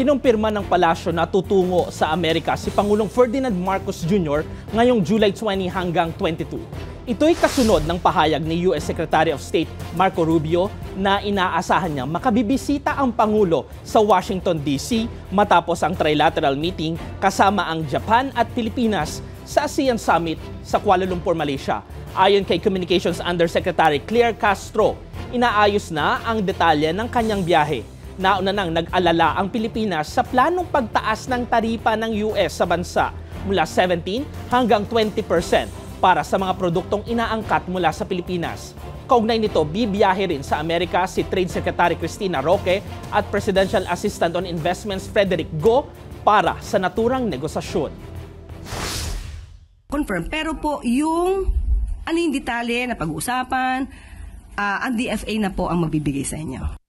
Kinumpirma ng palasyo na tutungo sa Amerika si Pangulong Ferdinand Marcos Jr. ngayong July 20 hanggang 22. Ito'y kasunod ng pahayag ni US Secretary of State Marco Rubio na inaasahan niyang makabibisita ang Pangulo sa Washington DC matapos ang trilateral meeting kasama ang Japan at Pilipinas sa ASEAN Summit sa Kuala Lumpur, Malaysia. Ayon kay Communications Undersecretary Claire Castro, inaayos na ang detalye ng kanyang biyahe. Nauna nang nag-alala ang Pilipinas sa planong pagtaas ng taripa ng US sa bansa mula 17 hanggang 20% para sa mga produktong inaangkat mula sa Pilipinas. Kaugnay nito, bibiyahe rin sa Amerika si Trade Secretary Cristina Roque at Presidential Assistant on Investments Frederick Go para sa naturang negosasyon. Confirm, pero po yung detalye na pag-uusapan, ang DFA na po ang magbibigay sa inyo.